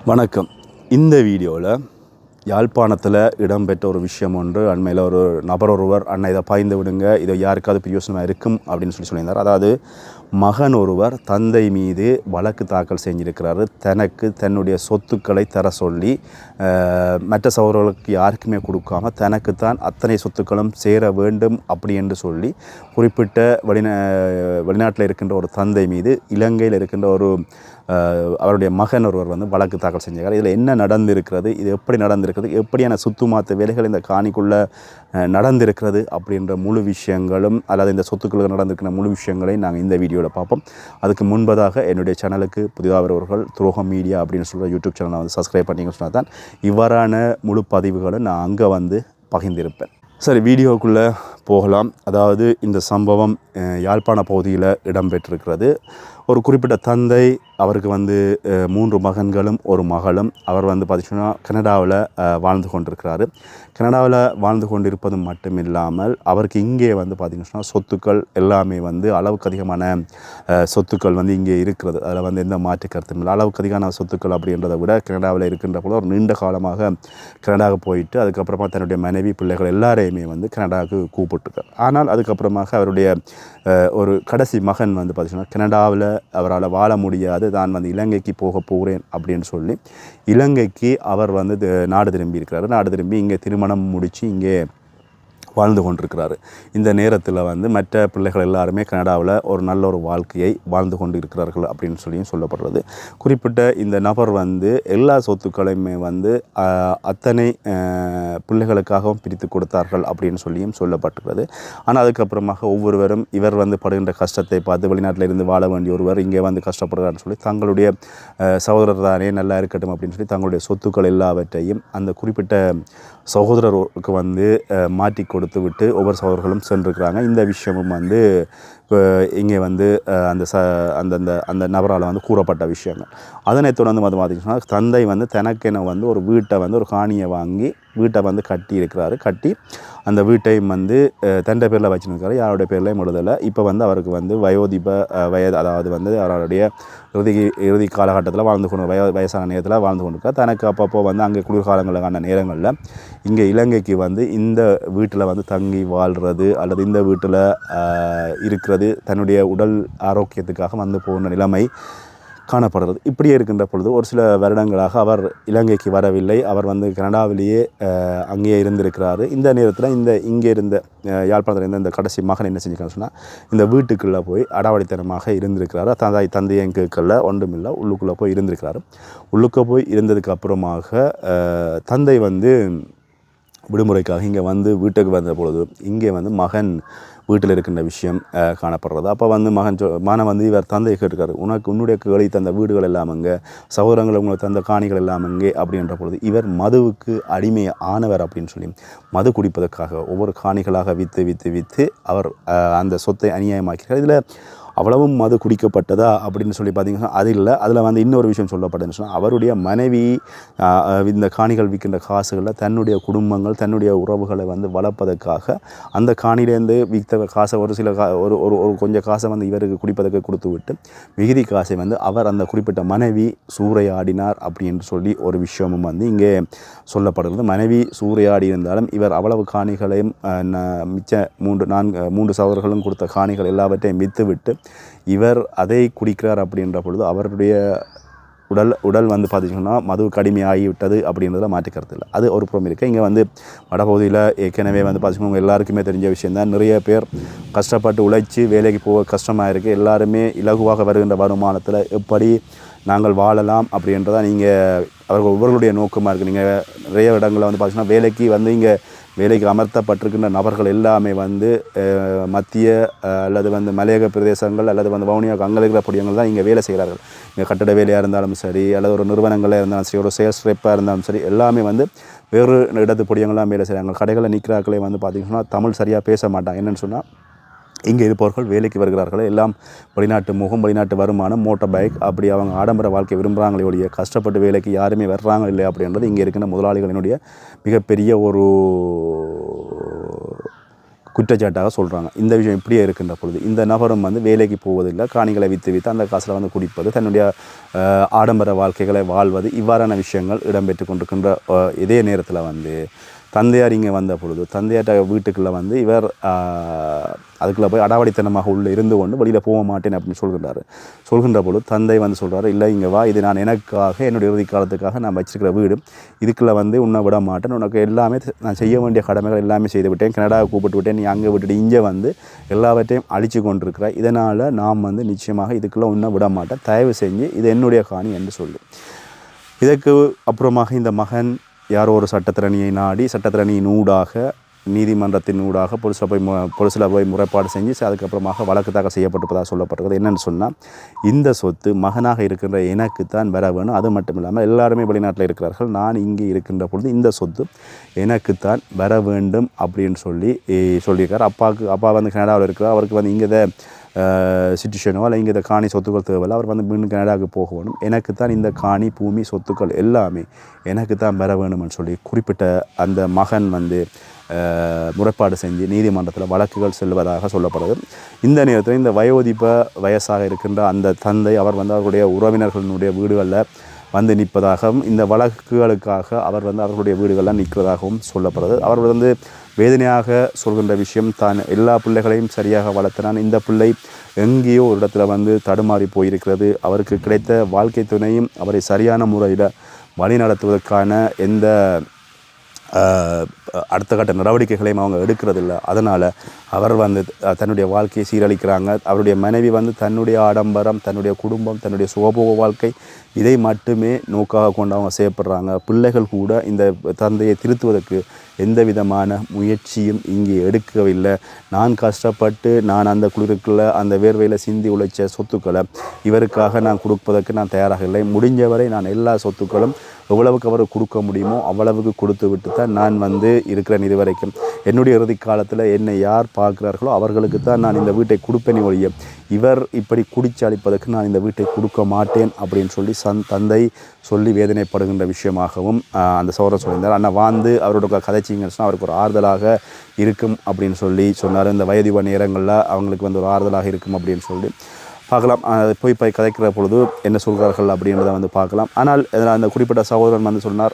வணக்கம். இந்த வீடியோவில் யாழ்ப்பாணத்தில் இடம்பெற்ற ஒரு விஷயம் ஒன்று. அண்மையில் ஒரு நபர் ஒருவர் அண்ணா இதை பாய்ந்து விடுங்க, இதை யாருக்காவது பிரயோசனமாக இருக்கும் அப்படின்னு சொல்லியிருந்தார். அதாவது மகன் ஒருவர் தந்தை மீது வழக்கு தாக்கல் செஞ்சிருக்கிறாரு. தன்னுடைய சொத்துக்களை தர சொல்லி மற்ற சகோதரர்களுக்கு யாருக்குமே கொடுக்காம தனக்குத்தான் அத்தனை சொத்துக்களும் சேர வேண்டும் அப்படி என்று சொல்லி குறிப்பிட்ட வெளிநாட்டில் இருக்கின்ற ஒரு தந்தை மீது இலங்கையில் இருக்கின்ற ஒரு அவருடைய மகன் ஒருவர் வழக்கு தாக்கல் செஞ்சார். இதில் என்ன நடந்திருக்கிறது, இது எப்படி நடந்திருக்கிறது, எப்படியான சுத்துமாத்த வேலைகள் இந்த காணிக்குள்ளே நடந்திருக்கிறது அப்படின்ற முழு விஷயங்களும் அல்லது இந்த சொத்துக்களுக்கு நடந்திருக்கிற முழு விஷயங்களையும் நாங்கள் இந்த வீடியோவில் பார்ப்போம். அதுக்கு முன்பதாக என்னுடைய சேனலுக்கு புதிதாக வருவர்கள் துரோகம் மீடியா அப்படின்னு சொல்கிற யூடியூப் சேனலை சப்ஸ்கிரைப் பண்ணிங்கன்னு சொன்னால் தான் இவ்வாறான முழு பதிவுகளை நான் அங்கே பகிர்ந்திருப்பேன். சரி, வீடியோக்குள்ளே போகலாம். அதாவது இந்த சம்பவம் யாழ்ப்பாண பகுதியில் இடம்பெற்றிருக்கிறது. ஒரு குறிப்பிட்ட தந்தை, அவருக்கு 3 மகன்களும் ஒரு மகளும். அவர் பார்த்திங்கன்னா கனடாவில் வாழ்ந்து கொண்டிருக்கிறாரு. கனடாவில் வாழ்ந்து கொண்டிருப்பது மட்டும் இல்லாமல் அவருக்கு இங்கே பார்த்திங்கன்னா சொத்துக்கள் எல்லாமே அளவுக்கு அதிகமான சொத்துக்கள் இங்கே இருக்கிறது. அதில் எந்த மாற்று கருத்தும் இல்லை. அளவுக்கு அதிகமான சொத்துக்கள் அப்படின்றத விட கனடாவில் இருக்கின்ற போது ஒரு நீண்ட காலமாக கனடாவுக்கு போயிட்டு அதுக்கப்புறமா தன்னுடைய மனைவி பிள்ளைகள் எல்லாரையுமே கனடாவுக்கு கூப்பிட்டுருக்கார். ஆனால் அதுக்கப்புறமாக அவருடைய ஒரு கடைசி மகன் பார்த்திங்கன்னா கனடாவில் அவரால் வாழ முடியாது, தான் இலங்கைக்கு போக போகிறேன் அப்படின்னு சொல்லி இலங்கைக்கு அவர் நாடு திரும்பி இருக்கிறாரு. நாடு திரும்பி இங்கே திருமணம் முடித்து இங்கே வாழ்ந்து கொண்டிருக்கிறாரு. இந்த நேரத்தில் மற்ற பிள்ளைகள் எல்லாருமே கனடாவில் ஒரு நல்ல ஒரு வாழ்க்கையை வாழ்ந்து கொண்டு இருக்கிறார்கள் அப்படின்னு சொல்லியும் சொல்லப்படுறது. குறிப்பிட்ட இந்த நபர் எல்லா சொத்துக்களையுமே அத்தனை பிள்ளைகளுக்காகவும் பிரித்து கொடுத்தார்கள் அப்படின்னு சொல்லியும் சொல்லப்பட்டுள்ளது. ஆனால் அதுக்கப்புறமாக ஒவ்வொருவரும் இவர் படுகின்ற கஷ்டத்தை பார்த்து வெளிநாட்டில் இருந்து வாழ வேண்டிய ஒருவர் இங்கே கஷ்டப்படுறாருன்னு சொல்லி தங்களுடைய சகோதரர் தானே நல்லா இருக்கட்டும் அப்படின்னு சொல்லி தங்களுடைய சொத்துக்கள் எல்லாவற்றையும் அந்த குறிப்பிட்ட சகோதரருக்கு மாற்றி கொடுத்து விட்டு ஒவ்வொரு சகோதரர்களும் சென்றிருக்கிறாங்க. இந்த விஷயமும் இங்கே அந்த நபரால் கூறப்பட்ட விஷயங்கள். அதனை தொடர்ந்து பார்த்திங்கன்னா தந்தை தனக்கென ஒரு வீட்டை ஒரு காணியை வாங்கி வீட்டை கட்டி இருக்கிறாரு. கட்டி அந்த வீட்டையும் தண்டை பேரில் வச்சுருக்காரு, யாருடைய பேர்லையும் எழுதலை. இப்போ அவருக்கு வயோதிப வயது, அதாவது அவருடைய இறுதி காலகட்டத்தில் வாழ்ந்து கொண்டு வயசான நேரத்தில் வாழ்ந்து கொண்டிருக்கார். தனக்கு அப்பப்போ அங்கே குளிர்காலங்களுக்கான நேரங்களில் இங்கே இலங்கைக்கு இந்த வீட்டில் தங்கி வாழ்கிறது அல்லது இந்த வீட்டில் இருக்கிறது தன்னுடைய உடல் ஆரோக்கியத்துக்காக போகிற நிலைமை காணப்படுறது. இப்படியே இருக்கின்ற பொழுது ஒரு சில வருடங்களாக அவர் இலங்கைக்கு வரவில்லை. அவர் கனடாவிலேயே அங்கேயே இருந்திருக்கிறாரு. இந்த நேரத்தில் இங்கே இருந்த யாழ்ப்பாணத்தில் இருந்த இந்த கடைசி மகன் என்ன செஞ்சுக்கான்னு சொன்னால் இந்த வீட்டுக்குள்ளே போய் அடாவடித்தனமாக இருந்திருக்கிறாரு. தந்தையை கேட்கல ஒன்றுமில்லை, உள்ளுக்குள்ளே போய் இருந்திருக்கிறாரு. உள்ளுக்க போய் இருந்ததுக்கு அப்புறமாக தந்தை விடுமுறைக்காக இங்கே வீட்டுக்கு வந்த பொழுது இங்கே மகன் வீட்டில் இருக்கின்ற விஷயம் காணப்படுறது. அப்போ மகன் இவர் தந்தையை கேட்டுருக்காரு, உன்னுடைய கேள்வி தந்த வீடுகள் எல்லாம் அங்கே, சகோதரங்கள் உங்களுக்கு தந்த காணிகள் எல்லாம் அங்கே அப்படின்ற பொழுது இவர் மதுவுக்கு அடிமை ஆனவர் அப்படின்னு சொல்லி மது குடிப்பதற்காக ஒவ்வொரு காணிகளாக விற்று அவர் அந்த சொத்தை அநியாயமாக்கிறார். இதில் அவ்வளவும் மது குடிக்கப்பட்டதா அப்படின்னு சொல்லி பார்த்தீங்கன்னா அது இல்லை. அதில் இன்னொரு விஷயம் சொல்லப்பட்டதுன்னு சொன்னால் அவருடைய மனைவி இந்த காணிகள் விற்கின்ற காசுகளில் தன்னுடைய குடும்பங்கள் தன்னுடைய உறவுகளை வளர்ப்பதற்காக அந்த காணிலேருந்து விற்ற காசை ஒரு சில ஒரு கொஞ்சம் காசை இவருக்கு குடிப்பதற்கு கொடுத்து விட்டு மிகுதி காசை அவர் அந்த குறிப்பிட்ட மனைவி சூறையாடினார் அப்படின்னு சொல்லி ஒரு விஷயமும் இங்கே சொல்லப்படுகிறது. மனைவி சூறையாடி இருந்தாலும் இவர் அவ்வளவு காணிகளையும் மிச்ச 3 சகோதரர்களும் கொடுத்த காணிகள் எல்லாவற்றையும் விற்றுவிட்டு இவர் அதை குடிக்கிறார் அப்படின்ற பொழுது அவருடைய உடல் பார்த்திங்கன்னா மது கடுமையாகிவிட்டது அப்படின்றதில் மாற்றிக்கிறது இல்லை. அது ஒரு புறம் இருக்குது. இங்கே வடபகுதியில் ஏற்கனவே பார்த்திங்கன்னா எல்லாருக்குமே தெரிஞ்ச விஷயந்தான். நிறைய பேர் கஷ்டப்பட்டு உழைச்சி வேலைக்கு போக கஷ்டமாக இருக்குது. எல்லாருமே இலகுவாக வருகின்ற வருமானத்தில் எப்படி நாங்கள் வாழலாம் அப்படின்றதான் அவர்களுடைய நோக்கமாக இருக்குது. நீங்கள் நிறைய இடங்களில் பார்த்திங்கன்னா வேலைக்கு இங்கே வேலைக்கு அமர்த்தப்பட்டிருக்கின்ற நபர்கள் எல்லாமே மத்திய அல்லது மலையக பிரதேசங்கள் அல்லது வவுனியாவுக்கு அங்கே இருக்கிற பொடியங்கள் தான் இங்கே வேலை செய்கிறார்கள். இங்கே கட்டட வேலையாக இருந்தாலும் சரி அல்லது ஒரு நிறுவனங்களாக இருந்தாலும் சரி ஒரு சேல்ஸ் ரெப்பாக இருந்தாலும் சரி எல்லாமே வேறு இடத்து பொடியங்கள்லாம் வேலை செய்கிறாங்க. கடைகளில் நிற்கிறாக்களே பார்த்திங்கன்னா தமிழ் சரியாக பேச மாட்டாங்க. என்னென்னு சொன்னால் இங்கே இருப்பவர்கள் வேலைக்கு வருகிறார்கள், எல்லாம் வெளிநாட்டு முகம் வெளிநாட்டு வருமானம் மோட்டார் பைக் அப்படி அவங்க ஆடம்பர வாழ்க்கை விரும்புகிறாங்களே ஒழிய கஷ்டப்பட்டு வேலைக்கு யாருமே வர்றாங்க இல்லை அப்படின்றது இங்கே இருக்கிற முதலாளிகளினுடைய மிகப்பெரிய ஒரு குற்றச்சாட்டாக சொல்கிறாங்க. இந்த விஷயம் இப்படியே இருக்கின்ற பொழுது இந்த நபரும் வந்து வேலைக்கு போவதில்லை, காணிகளை விற்று அந்த காசில் வந்து குடிப்பது, தன்னுடைய ஆடம்பர வாழ்க்கைகளை வாழ்வது, இவ்வாறான விஷயங்கள் இடம்பெற்று கொண்டிருக்கின்ற இதே நேரத்தில் வந்து தந்தையார் இங்கே வந்த பொழுது தந்தையார்ட்ட வீட்டுக்குள்ளே வந்து இவர் அதுக்குள்ளே போய் அடாவடித்தனமாக உள்ளே இருந்து கொண்டு வெளியில் போக மாட்டேன் அப்படின்னு சொல்கின்ற பொழுது தந்தை வந்து சொல்கிறாரு, இல்லை இங்கே வா, இது நான் எனக்காக என்னுடைய இறுதி காலத்துக்காக நான் வச்சிருக்கிற வீடு, இதுக்குள்ளே வந்து உன்னை விட மாட்டேன், உனக்கு எல்லாமே நான் செய்ய வேண்டிய கடமைகள் எல்லாமே செய்து விட்டேன், கனடாவை கூப்பிட்டு விட்டேன், நீ அங்கே விட்டுட்டு இங்கே வந்து எல்லாவற்றையும் அழித்து கொண்டிருக்கிற, இதனால் நாம் வந்து நிச்சயமாக இதுக்குள்ளே உன்னை விட மாட்டேன், தயவு செஞ்சு இது என்னுடைய காணி என்று சொல்லி. இதற்கு அப்புறமாக இந்த மகன் யாரோ ஒரு சட்டத்திறனியை நாடி சட்டத்திறனியின் ஊடாக நீதிமன்றத்தின் ஊடாக பொலிஸில் போய் முறைப்பாடு செஞ்சு அதுக்கப்புறமாக வழக்கு தாக்கல் செய்யப்பட்டிருப்பதாக சொல்லப்பட்டிருக்கிறது. என்னென்னு சொன்னால், இந்த சொத்து மகனாக இருக்கின்ற எனக்கு தான் வர வேணும், அது மட்டும் இல்லாமல் எல்லாருமே வெளிநாட்டில் இருக்கிறார்கள், நான் இங்கே இருக்கின்ற பொழுது இந்த சொத்து எனக்குத்தான் வர வேண்டும் அப்படின்னு சொல்லியிருக்கார். அப்பா வந்து கனடாவில் இருக்கிறார், அவருக்கு வந்து இங்கே சிட்டிஷனோ இல்லை இங்கே காணி சொத்துக்கள் தேவையில்லை, அவர் வந்து மீண்டும் கனடாவுக்கு போக வேணும், எனக்கு தான் இந்த காணி பூமி சொத்துக்கள் எல்லாமே எனக்கு தான் பெற வேணும்னு சொல்லி குறிப்பிட்ட அந்த மகன் வந்து முறைப்பாடு செஞ்சு நீதிமன்றத்தில் வழக்குகள் செல்வதாக சொல்லப்படுது. இந்த நேரத்தில் இந்த வயசாக இருக்கின்ற அந்த தந்தை அவர் வந்து அவருடைய உறவினர்களுடைய வீடுகளில் வந்து நிற்பதாகவும் இந்த வழக்குகளுக்காக அவர் வந்து அவர்களுடைய வீடுகளில் நிற்கிறதாகவும் சொல்லப்படுறது. அவர் வந்து வேதனையாக சொல்கின்ற விஷயம், தான் எல்லா பிள்ளைகளையும் சரியாக வளர்த்தினான், இந்த பிள்ளை எங்கேயோ ஒரு இடத்துல வந்து தடுமாறி போயிருக்கிறது, அவருக்கு கிடைத்த வாழ்க்கை துணையும் அவரை சரியான முறையில் வழிநடத்துவதற்கான எந்த அடுத்த கட்ட நடவடிக்கைகளையும் அவங்க எடுக்கிறதில்ல. அதனால் அவர் வந்து தன்னுடைய வாழ்க்கையை சீரழிக்கிறாங்க. அவருடைய மனைவி வந்து தன்னுடைய ஆடம்பரம், தன்னுடைய குடும்பம், தன்னுடைய சுகபோக வாழ்க்கை, இதை மட்டுமே நோக்காக கொண்டு அவங்க செய்யப்படுறாங்க. பிள்ளைகள் கூட இந்த தந்தையை திருத்துவதற்கு எந்த விதமான முயற்சியும் இங்கே எடுக்கவில்லை. நான் கஷ்டப்பட்டு நான் அந்த குளிருக்குள்ள அந்த வேர்வையில் சிந்தி உழைச்ச சொத்துக்களை இவருக்காக நான் கொடுப்பதற்கு நான் தயாராக இல்லை. முடிஞ்சவரை நான் எல்லா சொத்துக்களும் எவ்வளவுக்கு அவர் கொடுக்க முடியுமோ அவ்வளவுக்கு கொடுத்து விட்டு தான் நான் வந்து இருக்கிறேன். இது வரைக்கும் என்னுடைய இறுதி காலத்தில் என்னை யார் பார்க்குறார்களோ அவர்களுக்கு தான் நான் இந்த வீட்டை கொடுப்பேன் ஒழிய இவர் இப்படி குடிச்சு அளிப்பதற்கு நான் இந்த வீட்டை கொடுக்க மாட்டேன் அப்படின்னு சொல்லி தந்தை சொல்லி வேதனைப்படுகின்ற விஷயமாகவும் அந்த சகோதரர் சொல்லியிருந்தார். ஆனால் வாழ்ந்து அவரோட கதைச்சிங்கன்னு சொன்னால் அவருக்கு ஒரு ஆறுதலாக இருக்கும் அப்படின்னு சொன்னார். இந்த வயது நேரங்களில் அவங்களுக்கு வந்து ஒரு ஆறுதலாக இருக்கும் அப்படின்னு சொல்லி பார்க்கலாம். போய் கதைக்கிற பொழுது என்ன சொல்கிறார்கள் அப்படின்றத வந்து பார்க்கலாம். ஆனால் அந்த குறிப்பிட்ட சகோதரன் வந்து சொன்னார்,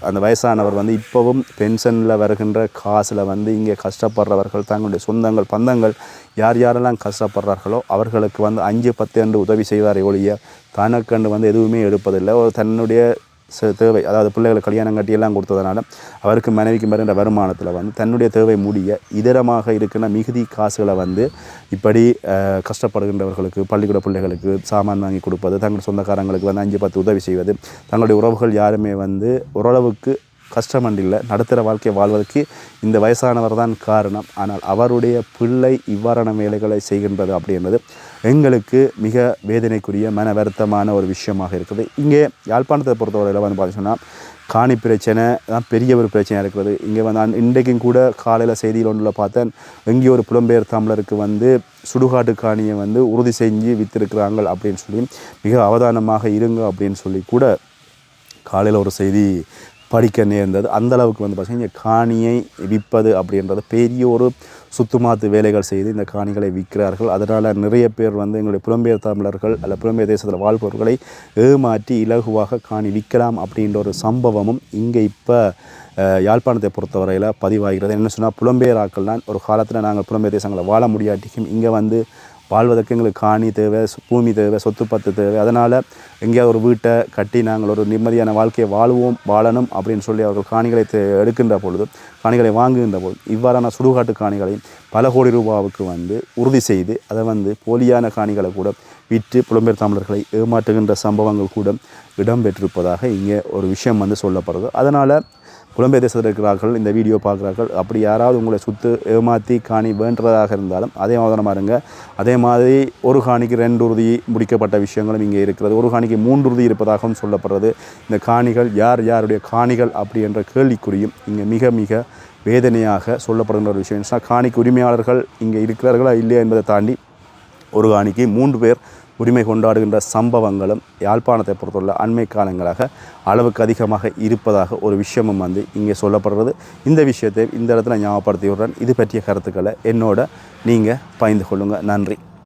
அந்த வயசானவர் வந்து இப்போவும் பென்ஷனில் வருகின்ற காசில் வந்து இங்கே கஷ்டப்படுறவர்கள் தங்களுடைய சொந்தங்கள் பந்தங்கள் யாரெல்லாம் கஷ்டப்படுறார்களோ அவர்களுக்கு வந்து 5-10 என்று உதவி செய்வார் ஒழிய தனக்கண்டு வந்து எதுவுமே எடுப்பதில்லை. தன்னுடைய தேவை, அதாவது பிள்ளைகளை கல்யாணம் கட்டியெல்லாம் கொடுத்ததுனால அவருக்கு மனைவிக்கு வருகின்ற வருமானத்தில் வந்து தன்னுடைய தேவை முடிய இதரமாக இருக்கிற மிகுதி காசுகளை வந்து இப்படி கஷ்டப்படுகின்றவர்களுக்கு, பள்ளிக்கூட பிள்ளைகளுக்கு சாமான் வாங்கி கொடுப்பது, தங்கள் சொந்தக்காரங்களுக்கு வந்து 5-10 உதவி செய்வது, தங்களுடைய உறவுகள் யாருமே வந்து ஓரளவுக்கு கஷ்டமண்டில்லை நடுத்தர வாழ்க்கை வாழ்வதற்கு இந்த வயசானவர் தான் காரணம். ஆனால் அவருடைய பிள்ளை இவ்வாறான வேலைகளை செய்கின்றது அப்படின்றது எங்களுக்கு மிக வேதனைக்குரிய மன வருத்தமான ஒரு விஷயமாக இருக்குது. இங்கே யாழ்ப்பாணத்தை பொறுத்தவரையில் வந்து பார்த்தீங்கன்னா காணி பிரச்சனை தான் பெரிய ஒரு பிரச்சனையாக இருக்கிறது. இங்கே வந்து நான் இன்றைக்கும் கூட காலையில் செய்தியில் ஒன்றில் பார்த்தேன், எங்கேயோ ஒரு புலம்பெயர் தமிழருக்கு வந்து சுடுகாட்டு காணியை வந்து உறுதி செஞ்சு விற்றுருக்கிறாங்க அப்படின்னு சொல்லி மிக அவதானமாக இருங்க அப்படின்னு சொல்லி கூட காலையில் ஒரு செய்தி படிக்க நேர்ந்தது. அந்தளவுக்கு வந்து பார்த்தீங்கன்னா இங்கே காணியை விற்பது அப்படின்றது பெரிய ஒரு சுத்துமாத்து வேலைகள் செய்து இந்த காணிகளை விற்கிறார்கள். அதனால் நிறைய பேர் வந்து எங்களுடைய புலம்பெயர் தமிழர்கள் அல்ல புலம்பெயர் தேசத்தில் வாழ்பவர்களை ஏமாற்றி இலகுவாக காணி விற்கலாம் அப்படின்ற ஒரு சம்பவமும் இங்கே இப்போ யாழ்ப்பாணத்தை பொறுத்தவரையில் பதிவாகிறது. என்ன சொன்னால், புலம்பெயர் ஆக்கள் தான் ஒரு காலத்தில் நாங்கள் புலம்பெயர் தேசங்களை வாழ முடியாட்டிக்கும் இங்கே வந்து வாழ்வதற்கு எங்களுக்கு காணி தேவை, பூமி தேவை, சொத்து பத்து தேவை, அதனால் எங்கேயாவது ஒரு வீட்டை கட்டி நாங்கள் ஒரு நிம்மதியான வாழ்க்கையை வாழணும் அப்படின்னு சொல்லி அவர்கள் காணிகளை எடுக்கின்ற பொழுது, காணிகளை வாங்குகின்ற பொழுது இவ்வாறான சுடுகாட்டு காணிகளையும் பல கோடி ரூபாவுக்கு வந்து உறுதி செய்து அதை வந்து போலியான காணிகளை கூட விற்று புலம்பெயர் தமிழர்களை ஏமாற்றுகின்ற சம்பவங்கள் கூட இடம்பெற்றிருப்பதாக இங்கே ஒரு விஷயம் வந்து சொல்லப்படுது. அதனால் புலம்பெயர் தேசத்தில் இருக்கிறார்கள், இந்த வீடியோ பார்க்குறார்கள், அப்படி யாராவது உங்களை சுற்று ஏமாற்றி காணி வேண்டதாக இருந்தாலும் அதே அவதானமாக இருங்க. அதே மாதிரி ஒரு காணிக்கு 2 உறுதி முடிக்கப்பட்ட விஷயங்களும் இங்கே இருக்கிறது. ஒரு காணிக்கு 3 உறுதி இருப்பதாகவும் சொல்லப்படுறது. இந்த காணிகள் யாருடைய காணிகள் அப்படி என்ற கேள்விக்குறியும் இங்கே மிக மிக வேதனையாக சொல்லப்படுகின்ற ஒரு விஷயம். காணிக்கு உரிமையாளர்கள் இங்கே இருக்கிறார்களா இல்லையா என்பதை தாண்டி ஒரு காணிக்கு 3 பேர் உரிமை கொண்டாடுகின்ற சம்பவங்களும் யாழ்ப்பாணத்தை பொறுத்துள்ள அண்மை காலங்களாக அளவுக்கு அதிகமாக இருப்பதாக ஒரு விஷயமும் வந்து இங்கே சொல்லப்படுறது. இந்த விஷயத்தை இந்த இடத்துல ஞாபகப்படுத்தியுடன் இது பற்றிய கருத்துக்களை என்னோட நீங்கள் பகிர்ந்து கொள்ளுங்கள். நன்றி.